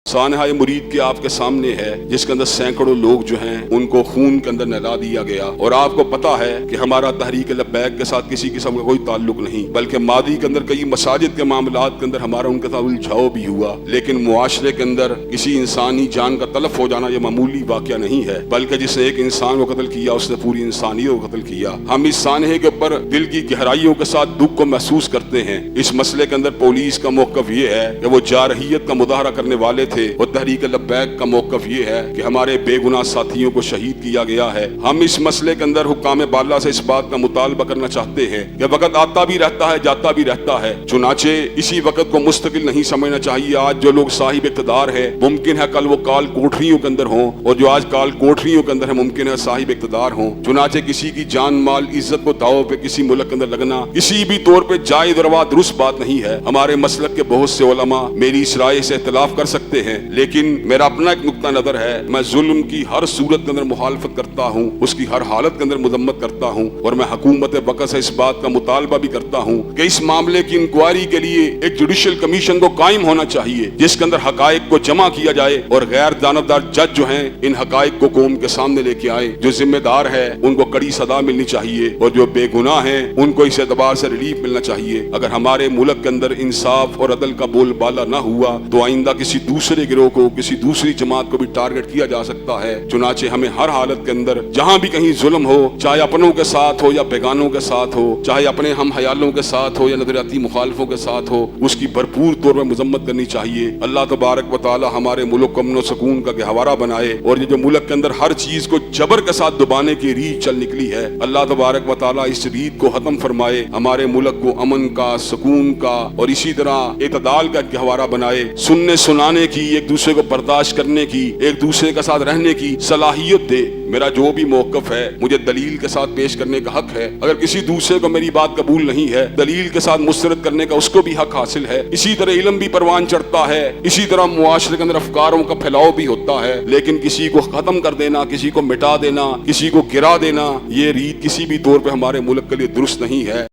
سانحہ مرید کے آپ کے سامنے ہے جس کے اندر سینکڑوں لوگ جو ہیں ان کو خون کے اندر نہلا دیا گیا، اور آپ کو پتا ہے کہ ہمارا تحریک لبیک کے ساتھ کسی قسم کا کوئی تعلق نہیں، بلکہ ماضی کے اندر کئی مساجد کے معاملات کے اندر ہمارا ان کے ساتھ الجھاؤ بھی ہوا، لیکن معاشرے کے اندر کسی انسانی جان کا تلف ہو جانا یہ معمولی واقعہ نہیں ہے، بلکہ جس نے ایک انسان کو قتل کیا اس نے پوری انسانیت کو قتل کیا۔ ہم اس سانحے کے اوپر دل کی گہرائیوں کے ساتھ دکھ کو محسوس کرتے ہیں۔ اس مسئلے کے اندر پولیس کا موقف یہ ہے کہ وہ جارحیت کا مظاہرہ کرنے والے تھے، اور تحریک لبیک کا موقف یہ ہے کہ ہمارے بے گناہ ساتھیوں کو شہید کیا گیا ہے۔ ہم اس مسئلے کے اندر حکام بالا سے اس بات کا مطالبہ کرنا چاہتے ہیں کہ وقت آتا بھی رہتا ہے جاتا بھی رہتا ہے، چنانچہ اسی وقت کو مستقل نہیں سمجھنا چاہیے۔ آج جو لوگ صاحب اقتدار ہے ممکن ہے کل وہ کال کوٹریوں کے اندر ہوں، اور جو آج کال کوٹریوں کے اندر ہے ممکن ہے صاحب اقتدار ہوں۔ چنانچہ کسی کی جان مال عزت کو داؤ پہ کسی ملک کے اندر لگنا کسی بھی طور پہ جائز اور درست بات نہیں ہے۔ ہمارے مسلک کے بہت سے علماء میری اس رائے سے اختلاف کر سکتے ہیں، لیکن میرا اپنا ایک نقطہ نظر ہے، میں ظلم کی ہر صورت کے اندر مخالفت کرتا ہوں، اس کی ہر حالت کے اندر مذمت کرتا ہوں، اور میں حکومت وقت سے اس بات کا مطالبہ بھی کرتا ہوں کہ اس معاملے کی انکوائری کے لیے ایک جوڈیشل کمیشن کو قائم ہونا چاہیے جس کے اندر حقائق کو جمع کیا جائے، اور غیر جانبدار جج جو ہیں ان حقائق کو قوم کے سامنے لے کے آئے۔ جو ذمہ دار ہے ان کو کڑی سزا ملنی چاہیے، اور جو بے گناہ ہیں ان کو اس اعتبار سے ریلیف ملنا چاہیے۔ اگر ہمارے ملک کے اندر انصاف اور عدل کا بول بالا نہ ہوا تو آئندہ کسی دوسرے گروہ کو کسی دوسری جماعت کو بھی ٹارگٹ کیا جا سکتا ہے۔ چنانچہ ہمیں ہر حالت کے اندر جہاں بھی کہیں ظلم ہو، چاہے اپنوں کے ساتھ ہو یا بیگانوں کے ساتھ ہو، چاہے اپنے ہم حیالوں کے ساتھ ہو یا نظریاتی مخالفوں کے ساتھ ہو، اس کی بھرپور طور پر مذمت کرنی چاہیے۔ اللہ تبارک و تعالی ہمارے ملک کو امن و سکون کا گہوارہ بنائے، اور یہ جو ملک کے اندر ہر چیز کو جبر کے ساتھ دبانے کی ریت چل نکلی ہے، اللہ تبارک و تعالی اس ریت کو ختم فرمائے، ہمارے ملک کو امن کا، سکون کا اور اسی طرح اعتدال کا گہوارہ بنائے، سننے سنانے کی، ایک دوسرے کو برداشت کرنے کی، ایک دوسرے کے ساتھ رہنے کی صلاحیت دے۔ میرا جو بھی موقف ہے مجھے دلیل کے ساتھ پیش کرنے کا حق ہے، اگر کسی دوسرے کو میری بات قبول نہیں ہے دلیل کے ساتھ مسترد کرنے کا اس کو بھی حق حاصل ہے۔ اسی طرح علم بھی پروان چڑھتا ہے، اسی طرح معاشرے کے اندر افکاروں کا پھیلاؤ بھی ہوتا ہے، لیکن کسی کو ختم کر دینا، کسی کو مٹا دینا، کسی کو گرا دینا، یہ ریت کسی بھی طور پہ ہمارے ملک کے لیے درست نہیں ہے۔